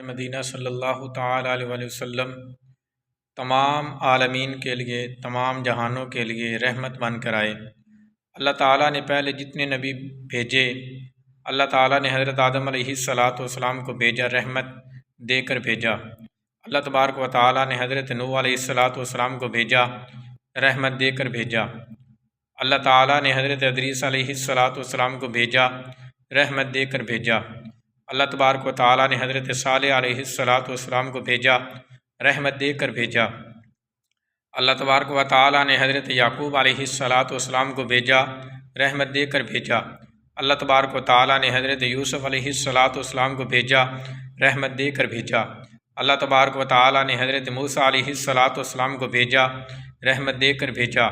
مدینہ صلی اللہ تعالیٰ علیہ وآلہ وسلم تمام عالمین کے لیے، تمام جہانوں کے لیے رحمت بن کر آئے۔ اللہ تعالیٰ نے پہلے جتنے نبی بھیجے، اللہ تعالیٰ نے حضرت آدم علیہ السلام کو بھیجا، رحمت دے کر بھیجا۔ اللہ تبارک و تعالیٰ نے حضرت نوح علیہ السلام کو بھیجا، رحمت دے کر بھیجا۔ اللہ تعالیٰ نے حضرت ادریس علیہ السلام کو بھیجا، رحمت دے کر بھیجا۔ اللہ تبارک و تعالیٰ نے حضرت صالح علیہ السلام کو بھیجا، رحمت دے کر بھیجا۔ اللہ تبارک و تعالیٰ نے حضرت یعقوب علیہ السلام کو بھیجا، رحمت دے کر بھیجا۔ اللہ تبارک و تعالیٰ نے حضرت یوسف علیہ السلام کو بھیجا، رحمت دے کر بھیجا۔ اللہ تبارک و تعالیٰ نے حضرت موسیٰ علیہ السلام کو بھیجا، رحمت دے کر بھیجا۔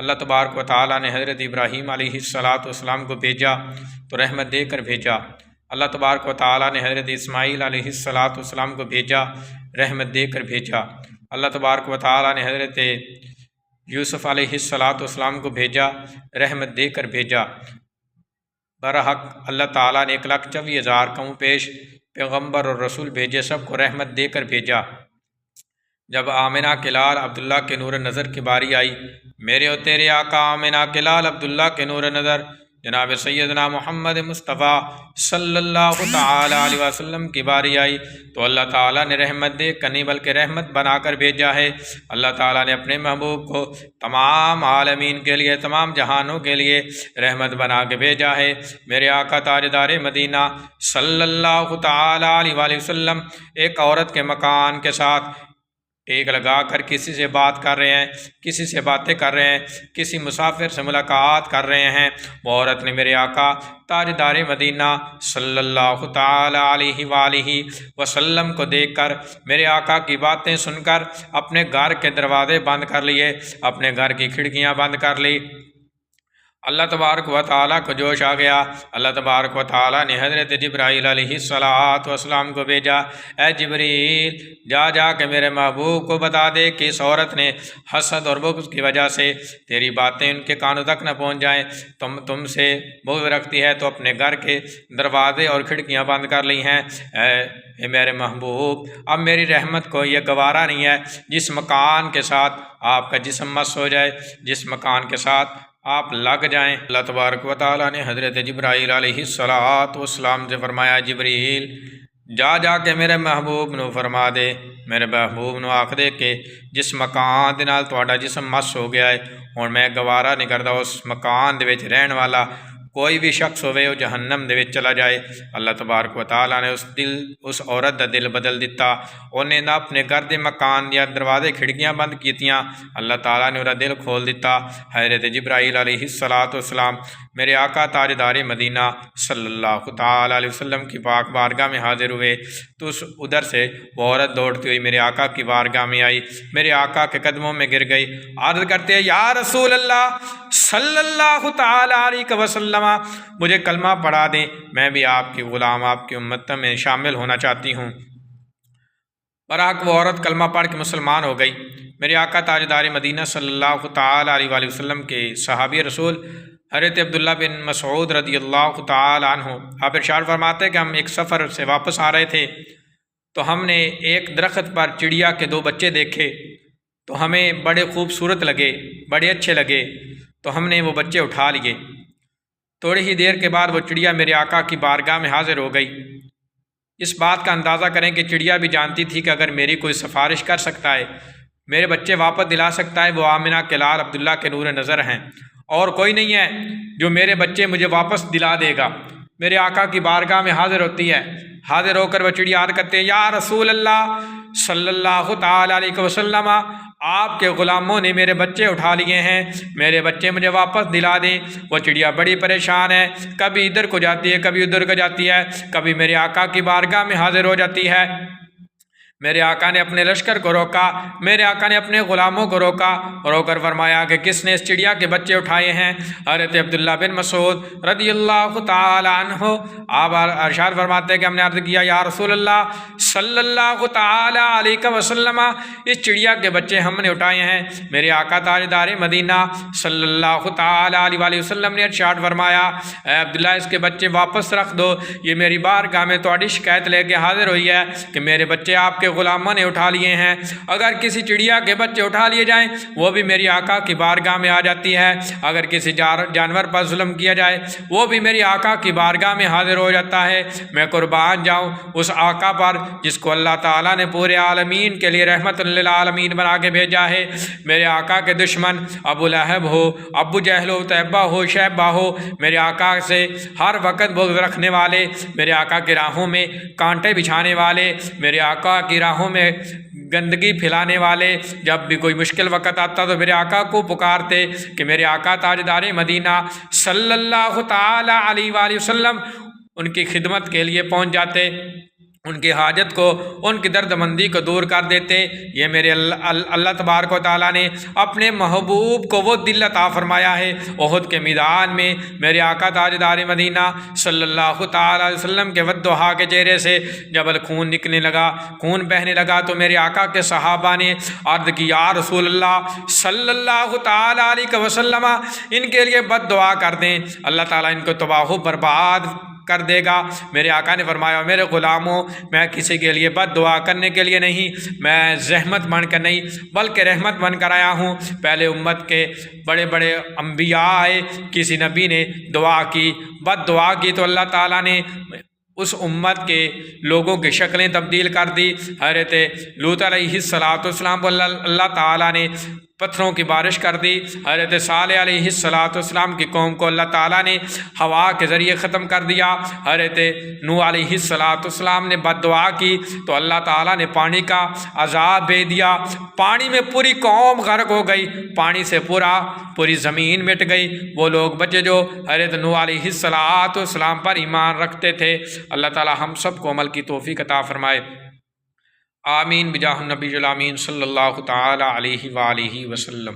اللہ تبارک و تعالیٰ نے حضرت ابراہیم علیہ السلام کو بھیجا تو رحمت دے کر بھیجا۔ اللہ تبارک و تعالیٰ نے حضرت اسماعیل علیہ السلام کو بھیجا، رحمت دے کر بھیجا۔ اللہ تبارک و تعالیٰ نے حضرت یوسف علیہ السلام کو بھیجا، رحمت دے کر بھیجا۔ برحق اللہ تعالیٰ نے 1,24,000 کم پیش پیغمبر اور رسول بھیجے، سب کو رحمت دے کر بھیجا۔ جب آمنہ کے لال عبداللہ کے نور نظر کی باری آئی، میرے اور تیرے آقا آمنہ کے لال عبداللہ کے نور نظر جناب سیدنا محمد مصطفیٰ صلی اللہ تعالیٰ علیہ وسلم کی باری آئی تو اللہ تعالیٰ نے رحمت دے کر نہیں بلکہ رحمت بنا کر بھیجا ہے۔ اللہ تعالیٰ نے اپنے محبوب کو تمام عالمین کے لیے، تمام جہانوں کے لیے رحمت بنا کے بھیجا ہے۔ میرے آقا تاجدار مدینہ صلی اللہ تعالیٰ علیہ وآلہ وسلم ایک عورت کے مکان کے ساتھ ٹیک لگا کر کسی سے بات کر رہے ہیں، کسی سے باتیں کر رہے ہیں، کسی مسافر سے ملاقات کر رہے ہیں۔ وہ عورت نے میرے آقا تاجدار مدینہ صلی اللہ تعالیٰ علیہ وآلہ وسلم کو دیکھ کر، میرے آقا کی باتیں سن کر اپنے گھر کے دروازے بند کر لیے، اپنے گھر کی کھڑکیاں بند کر لی۔ اللہ تبارک و تعالیٰ کو جوش آ گیا۔ اللہ تبارک و تعالیٰ نے حضرت جبرائیل علیہ السلام کو بھیجا، اے جبریل جا کے میرے محبوب کو بتا دے کہ اس عورت نے حسد اور بغض کی وجہ سے تیری باتیں ان کے کانوں تک نہ پہنچ جائیں، تم سے بغض رکھتی ہے تو اپنے گھر کے دروازے اور کھڑکیاں بند کر لی ہیں۔ اے میرے محبوب، اب میری رحمت کو یہ گوارا نہیں ہے جس مکان کے ساتھ آپ کا جسم مس ہو جائے، جس مکان کے ساتھ آپ لگ جائیں۔ اللہ تبارک و تعالیٰ نے حضرت جبرائیل علیہ السلام سے فرمایا، جبریل جا کے میرے محبوب نو فرما دے، میرے محبوب نو آکھ دے کہ جس مکان دے نال تہاڈا جسم مس ہو گیا ہے ہن میں گوارا نہیں کردا اس مکان دے وچ رہن والا کوئی بھی شخص ہوئے وہ جہنم دے وچ چلا جائے۔ اللہ تبارک و تعالیٰ نے اس عورت دا دل بدل دیتا، انہیں نہ اپنے گھر دے مکان دیا دروازے کھڑکیاں بند کیتیاں، اللہ تعالیٰ نے انہا دل کھول دیتا۔ حضرت جبرائیل علیہ السلام میرے آقا تاجدار مدینہ صلی اللہ تعالیٰ علیہ وسلم کی پاک بارگاہ میں حاضر ہوئے تو ادھر سے وہ عورت دوڑتی ہوئی میرے آقا کی بارگاہ میں آئی، میرے آقا کے قدموں میں گر گئی، عرض کرتے ہیں، یا رسول اللہ صلی اللہ تعالیٰ علیہ وسلم مجھے کلمہ پڑھا دیں، میں بھی آپ کی غلام، آپ کی امت میں شامل ہونا چاہتی ہوں۔ برحق وہ عورت کلمہ پڑھ کے مسلمان ہو گئی۔ میرے آقا تاجدار مدینہ صلی اللہ تعالیٰ علیہ وآلہ وسلم کے صحابی رسول حضرت عبداللہ بن مسعود رضی اللہ تعالیٰ عنہ آپ ارشاد فرماتے کہ ہم ایک سفر سے واپس آ رہے تھے تو ہم نے ایک درخت پر چڑیا کے 2 بچے دیکھے تو ہمیں بڑے خوبصورت لگے، بڑے اچھے لگے تو ہم نے وہ بچے اٹھا لیے۔ تھوڑی ہی دیر کے بعد وہ چڑیا میرے آقا کی بارگاہ میں حاضر ہو گئی۔ اس بات کا اندازہ کریں کہ چڑیا بھی جانتی تھی کہ اگر میری کوئی سفارش کر سکتا ہے، میرے بچے واپس دلا سکتا ہے، وہ آمنہ کے لال عبداللہ کے نور نظر ہیں، اور کوئی نہیں ہے جو میرے بچے مجھے واپس دلا دے گا۔ میرے آقا کی بارگاہ میں حاضر ہوتی ہے، حاضر ہو کر وہ چڑیا عرض کرتے ہیں، یا رسول اللہ صلی اللہ تعالیٰ علیہ وسلم آپ کے غلاموں نے میرے بچے اٹھا لیے ہیں، میرے بچے مجھے واپس دلا دیں۔ وہ چڑیا بڑی پریشان ہے، کبھی ادھر کو جاتی ہے، کبھی ادھر کو جاتی ہے، کبھی میرے آقا کی بارگاہ میں حاضر ہو جاتی ہے۔ میرے آقا نے اپنے لشکر کو روکا، میرے آقا نے اپنے غلاموں کو روکا، رو کر فرمایا کہ کس نے اس چڑیا کے بچے اٹھائے ہیں؟ حضرت عبداللہ بن مسعود رضی اللہ تعالی عنہ آپ ارشاد فرماتے ہیں کہ ہم نے عرض کیا یا رسول اللہ صلی اللہ تعالی علیہ وسلم، اس چڑیا کے بچے ہم نے اٹھائے ہیں۔ میرے آقا تاجدار مدینہ صلی اللہ تعالی علیہ وسلم نے ارشاد فرمایا اے عبداللہ اس کے بچے واپس رکھ دو، یہ میری بارگاہ میں تہاڈی شکایت لے کے حاضر ہوئی ہے کہ میرے بچے آپ کے غلاموں نے اٹھا لیے ہیں۔ اگر کسی چڑیا کے بچے اٹھا لیے جائیں وہ بھی میری آقا کی بارگاہ میں آ جاتی ہے، اگر کسی جانور پر ظلم کیا جائے وہ بھی میری آقا کی بارگاہ میں حاضر ہو جاتا ہے۔ میں قربان جاؤں اس آقا پر جس کو اللہ تعالیٰ نے پورے عالمین کے لیے رحمت للعالمین بنا کے بھیجا ہے۔ میرے آقا کے دشمن ابو لہب ہو، ابو جہل ہو، طیبہ ہو، شیبہ ہو، میرے آقا سے ہر وقت بغض رکھنے والے، میرے آقا کی راہوں میں کانٹے بچھانے والے، میرے آقا کی راہوں میں گندگی پھیلانے والے، جب بھی کوئی مشکل وقت آتا تو میرے آقا کو پکارتے کہ میرے آقا تاجدار مدینہ صلی اللہ تعالی علیہ وآلہ وسلم ان کی خدمت کے لیے پہنچ جاتے، ان کی حاجت کو، ان کی درد مندی کو دور کر دیتے۔ یہ میرے اللہ تبارک و تعالیٰ نے اپنے محبوب کو وہ دل عطا فرمایا ہے۔ احد کے میدان میں میرے آقا تاجدار مدینہ صلی اللہ تعالی علیہ وسلم کے والضحیٰ کے چہرے سے جب خون نکلنے لگا، خون بہنے لگا تو میرے آقا کے صحابہ نے عرض کی یا رسول اللہ صلی اللہ تعالی علیہ وسلم ان کے لیے بد دعا کر دیں، اللہ تعالیٰ ان کو تباہ و برباد کر دے گا۔ میرے آقا نے فرمایا میرے غلاموں میں کسی کے لیے بد دعا کرنے کے لیے نہیں، میں زحمت بن کر نہیں بلکہ رحمت بن کر آیا ہوں۔ پہلے امت کے بڑے بڑے انبیاء آئے، کسی نبی نے دعا کی، بد دعا کی تو اللہ تعالیٰ نے اس امت کے لوگوں کی شکلیں تبدیل کر دی۔ حضرت لوط علیہ السلام کو اللہ تعالیٰ نے پتھروں کی بارش کر دی، حضرت صالح علیہ السلام کی قوم کو اللہ تعالیٰ نے ہوا کے ذریعے ختم کر دیا، حضرت نوح علیہ السلام نے بد دعا کی تو اللہ تعالیٰ نے پانی کا عذاب بھیج دیا، پانی میں پوری قوم غرق ہو گئی، پانی سے پوری زمین مٹ گئی، وہ لوگ بچے جو حضرت نوح علیہ السلام پر ایمان رکھتے تھے۔ اللہ تعالیٰ ہم سب کو عمل کی توفیق عطا فرمائے، آمین بجاہ النبی الامین صلی اللہ تعالی علیہ وآلہ وسلم۔